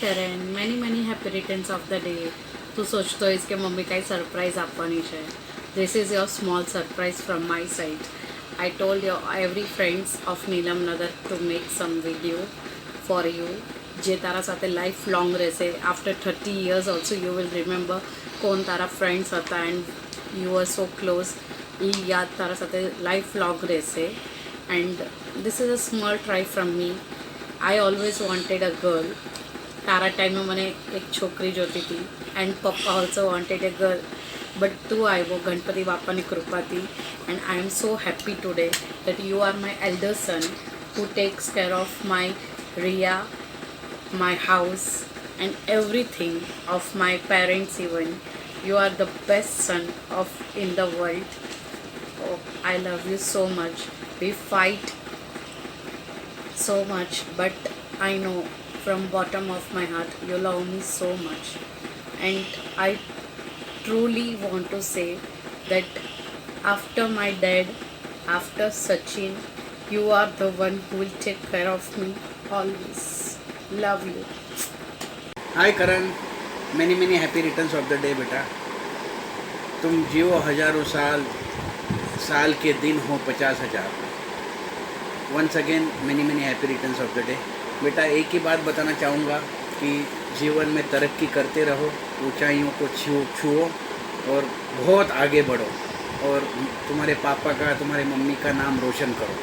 Karan, many happy returns of the day. तू सोचतोयस की mummy काही सरप्राईज आपणच आहे. This is your small surprise from my side. I told your every friends of Neelam Nagar to make some video for you. જે તારા સાથે life long રહેશે. After 30 years also you will remember કોણ તારા friends હતા and you are so close. એ યાદ તારા સાથે લાઈફ લોંગ રહેશે. And this is a small try from me. I always wanted a girl. તારા ટાઈમે મને એક છોકરી જોતી હતી એન્ડ પપ્પા also wanted a girl. But તું આવ્યો ગણપતિ બાપાની કૃપાથી and I am so happy today that you are my elder son who takes care of my Ria, my house and everything of my parents even. You are the best son of in the world. Oh, I love you so much. We fight so much, but I know from bottom of my heart you love me so much. And I truly want to say that after my dad, after Sachin, you are the one who will take care of me always. Love you. Hi Karan, many happy returns of the day बेटा. तुम जियो हजारों साल, साल के दिन हो 50,000. Once again many happy returns of the day. बेटा एक ही बात बताना चाहूँगा कि जीवन में तरक्की करते रहो, ऊंचाइयों को छुओ और बहुत आगे बढ़ो और तुम्हारे पापा का, तुम्हारे मम्मी का नाम रोशन करो.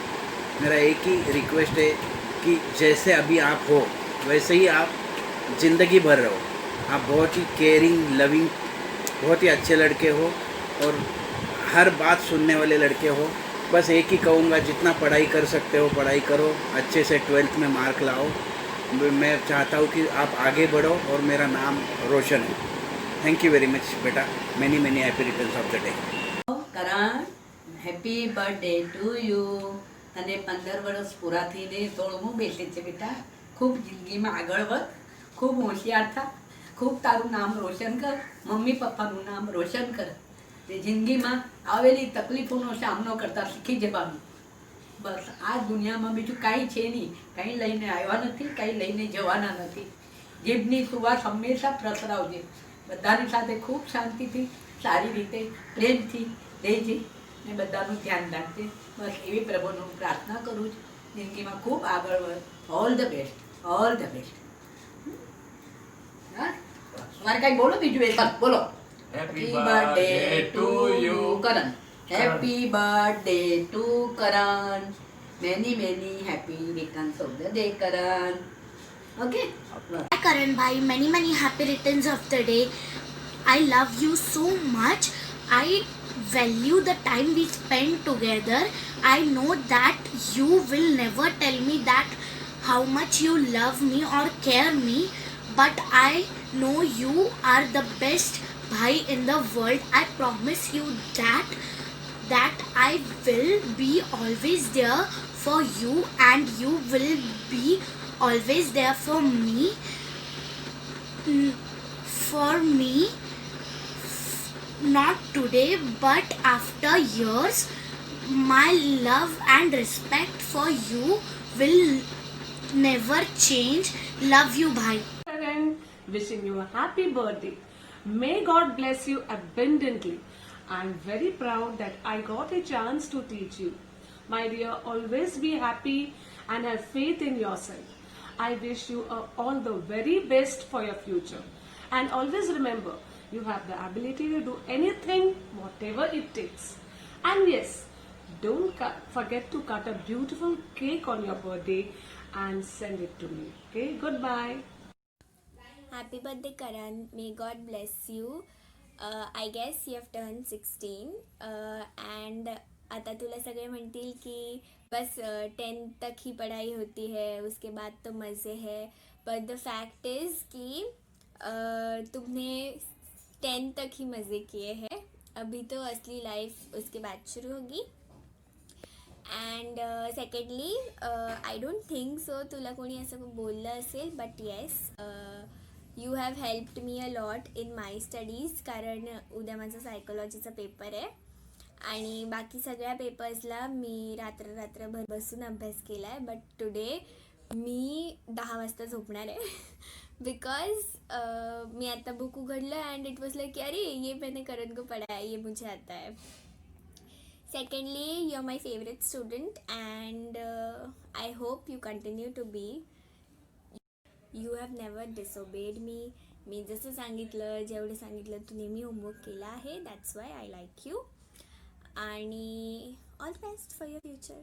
मेरा एक ही रिक्वेस्ट है कि जैसे अभी आप हो वैसे ही आप ज़िंदगी भर रहो. आप बहुत ही केयरिंग, लविंग, बहुत ही अच्छे लड़के हो और हर बात सुनने वाले लड़के हो. बस एक ही कहूँगा, जितना पढ़ाई कर सकते हो पढ़ाई करो, अच्छे से 12th में मार्क लाओ. मैं चाहता हूँ कि आप आगे बढ़ो और मेरा नाम रोशन हो. थैंक यू वेरी मच बेटा. Many happy returns of the day. Karan, happy birthday to you. તને 15 વર્ષ પૂરા થઈને 16મું બેસે છે બેટા. ખૂબ જિંદગીમાં આગળ વધ, ખૂબ હોશિયાર થા, ખૂબ તારું નામ રોશન કર, મમ્મી પપ્પાનું નામ રોશન કર. તે જિંદગીમાં આવેલી તકલીફોનો સામનો કરતા શીખી જવાનું. બસ આ દુનિયામાં બીજું કાંઈ છે નહીં. કંઈ લઈને આવ્યા નથી, કંઈ લઈને જવાના નથી. જીભની સુવાસ હંમેશા પ્રસરાવજે. બધાની સાથે ખૂબ શાંતિથી, સારી રીતે, પ્રેમથી રહેજે ને બધાનું ધ્યાન રાખજે. બસ એવી પ્રભુનું પ્રાર્થના કરું છું. જિંદગીમાં ખૂબ આગળ વધ. All the best, all the best. હા, તમારે કાંઈ બોલો બીજું એક બોલો. Happy birthday to you Karan. Happy birthday to Karan. Many happy returns of the day Karan. Okay. Hi Karan bhai, many happy returns of the day. I love you so much. I value the time we spend together. I know that you will never tell me that how much you love me or care me, but I know you are the best bhai in the world. I promise you that I will be always there for you and you will be always there for me. For me, not today but after years, my love and respect for you will never change. Love you bhai. Karan, wishing you a happy birthday. May God bless you abundantly. I'm very proud that I got a chance to teach you. My dear, always be happy and have faith in yourself. I wish you all the very best for your future. And always remember, you have the ability to do anything, whatever it takes. And yes, don't forget to cut a beautiful cake on your birthday and send it to me. Okay, goodbye. Happy birthday Karan, may God bless you. I guess you have turned 16 and आता तुला सगळे म्हणतील की बस 10th तक ही पढ़ाई होती है, उसके बाद तो मज़े है. बट द फैक्ट इज़ कि तुमने 10th तक ही मज़े किए हैं. अभी तो असली लाइफ उसके बाद शुरू होगी. And secondly I don't think so तुला कोणी असं बोललं असेल, but yes you have helped me a lot in my studies. कारण उद्या माझा सायकोलॉजीचा पेपर आहे आणि बाकी सगळ्या पेपर्सला मी रात्रभर बसून अभ्यास केला आहे. बट टुडे मी 10 वाजता झोपणार आहे बिकॉज मैं आता बुक उघडलं अँड इट वॉज लाईक अरे ये मैंने करण को पढ़ा है, ये मुझे आता है. Secondly, you're my favorite student and I hope you continue to be. You have never disobeyed me. मी जसं सांगितलं, जेवढं सांगितलं तू नेहमी होमवर्क केला आहे. That's why I like you. आणि all best for your future.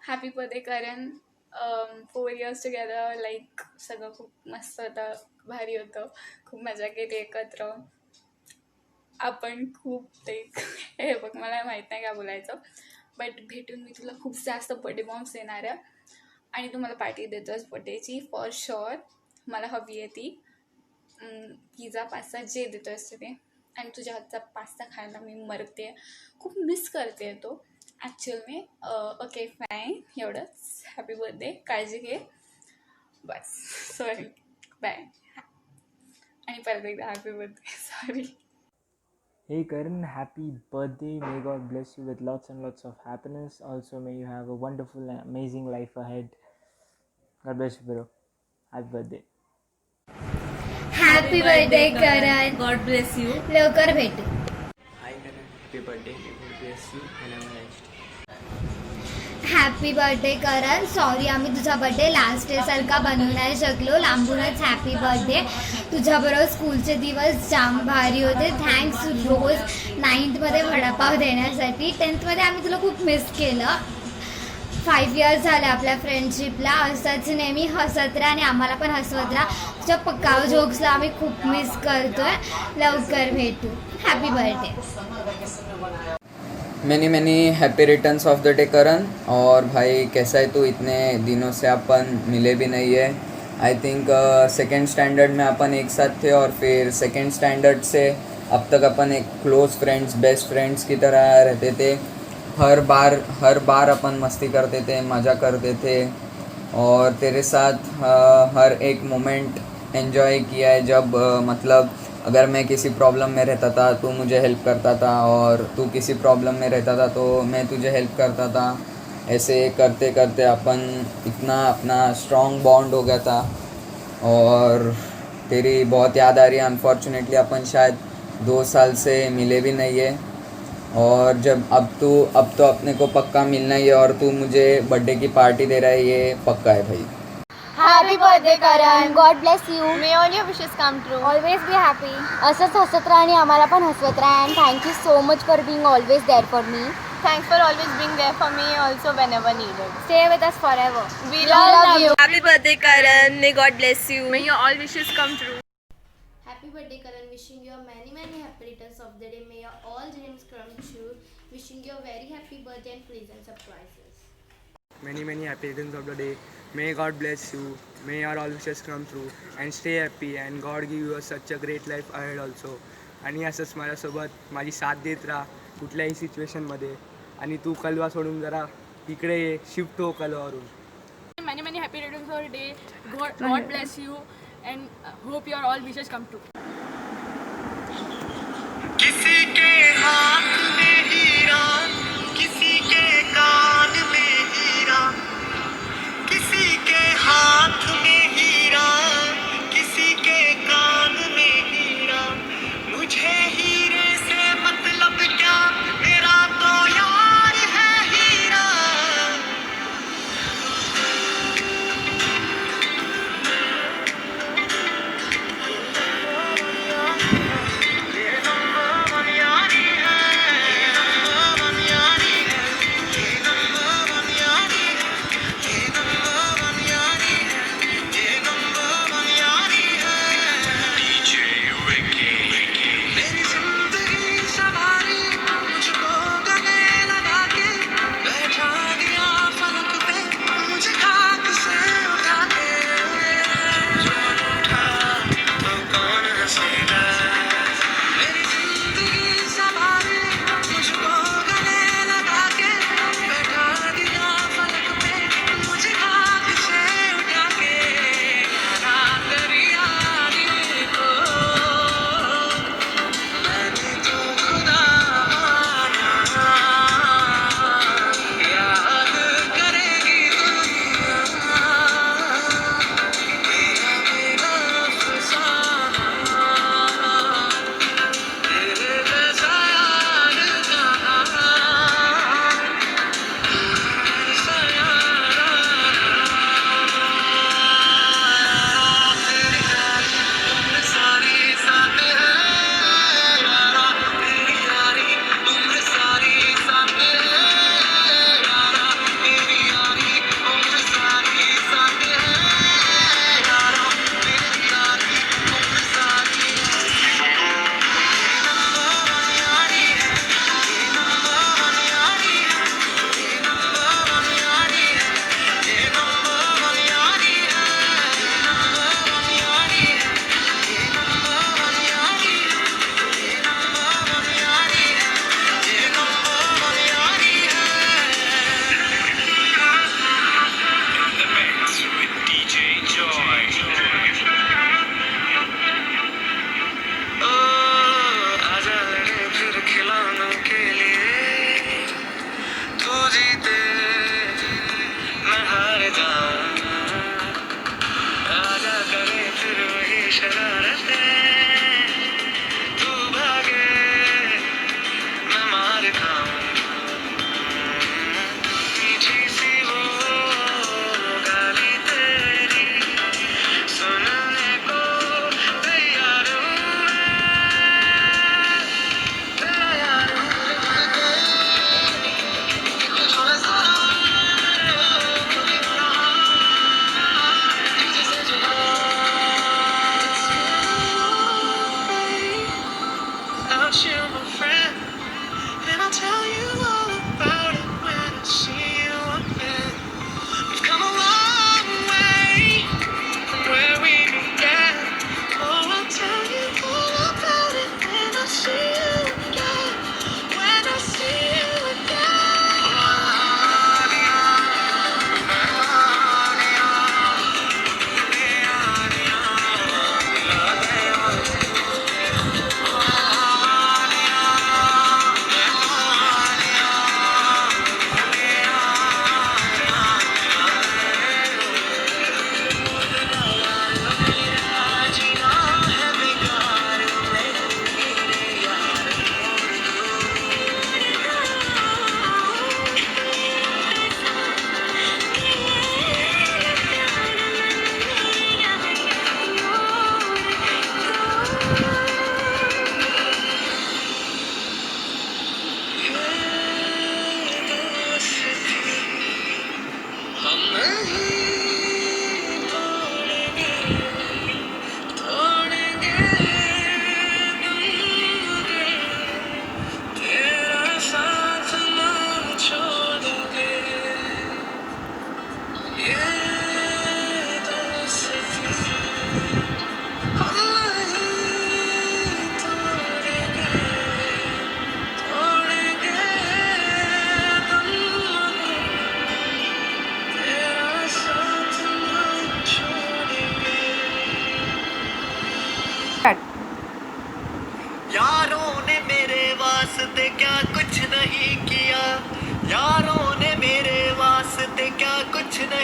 Happy birthday Karan. 4 years together, like सगळं खूप मस्त होतं, भारी होतं, खूप मजा केली एकत्र. आपण खूप ते हे बघ मला माहीत नाही काय बोलायचं, बट भेटून मी तुला खूप जास्त बर्थडे बॉम्ब्स देणार आहे आणि तू मला पार्टी देतोस बर्थडेची फॉर शुअर. मला हवी आहे ती. पिझ्झा पास्ता जे देतोस ते, आणि तुझ्या हातचा पास्ता खायला मी मरते, खूप मिस करते तो ॲक्च्युअल मी. ओके फाईन, एवढंच. हॅपी बर्थडे, काळजी घे, बस. Sorry, bye. आणि परत एकदा happy birthday. Sorry. Hey Karan, happy birthday. May God bless you with lots and lots of happiness. Also, may you have a wonderful and amazing life ahead. God bless you, bro. Happy birthday. Happy birthday Karan. God bless you. लवकर भेटू. Hi Karan, happy birthday. May God bless you and have a nice day. Happy birthday Karan. Sorry आम्ही तुझा birthday last day सारखा बनवू नाही शकलो. लांबूनच happy birthday. तुझ्याबरोबर स्कूलचे दिवस जाम भारी होते. थँक्स रोज 9th वडापाव देण्यासाठी. 10th आम्ही तुला खूप मिस केलं. 5 years झाले आपल्या फ्रेंडशिपला. असंच नेहमी हसत राहा आणि आम्हाला पण हसवत राहा. तुझ्या पक्काव जोक्सला आम्ही खूप मिस करतोय. लवकर भेटू. Happy birthday. Many happy returns of the day Karan. और भाई कैसा है तू? इतने दिनों से अपन मिले भी नहीं है. आई थिंक 2nd स्टैंडर्ड में अपन एक साथ थे और फिर 2nd स्टैंडर्ड से अब तक अपन एक क्लोज फ्रेंड्स, बेस्ट फ्रेंड्स की तरह रहते थे. हर बार अपन मस्ती करते थे, मज़ा करते थे और तेरे साथ हर एक मोमेंट एंजॉय किया है. जब मतलब अगर मैं किसी प्रॉब्लम में रहता था तू मुझे हेल्प करता था और तू किसी प्रॉब्लम में रहता था तो मैं तुझे हेल्प करता था. ऐसे करते करते अपन इतना अपना स्ट्रॉन्ग बॉन्ड हो गया था. और तेरी बहुत याद आ रही है. अनफॉर्चुनेटली अपन शायद 2 साल से मिले भी नहीं है. और जब अब तो अपने को पक्का मिलना ही है और तू मुझे बर्थडे की पार्टी दे रहा है, ये पक्का है भाई. Happy birthday Karan. God bless you. May all your wishes come true. Always be happy. असंच हसत राहा आणि आम्हाला पण हसवत राहा. And thank you so much for being always there for me. Thanks for always being there for me also whenever needed. Stay with us for ever. We love you. Happy birthday Karan. May God bless you. May your all wishes come true. Happy birthday Karan. Wishing you many happy returns of the day. May your all dreams come true. Wishing you a very happy birthday and pleasant surprises. Many happy returns of the day. May God bless you. May your all wishes come true and stay happy and God give you such a great life ahead also. आणि असंच माझ्यासोबत माझी साथ देत राहा कुठल्याही सिच्युएशनमध्ये. आणि तू कलवा सोडून जरा इकडे शिफ्ट हो कलवावरून. Many happy returns of the day. God bless you and hope your all wishes come true. किसी के हाथ में हीरा, किसी के कान में हीरा, किसी के हाथ में हीरा, किसी के कान में हीरा. मुझे हीरे से मतलब क्या, मेरा तो यार है हीरा. ये नंबर यारी है.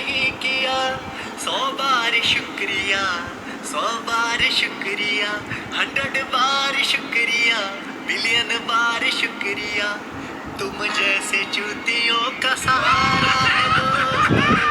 नहीं किया, 100 बार शुक्रिया, 100 बार शुक्रिया, 100 बार शुक्रिया, बिलियन बार शुक्रिया, तुम जैसे चूतियों का सहारा है दोस्त।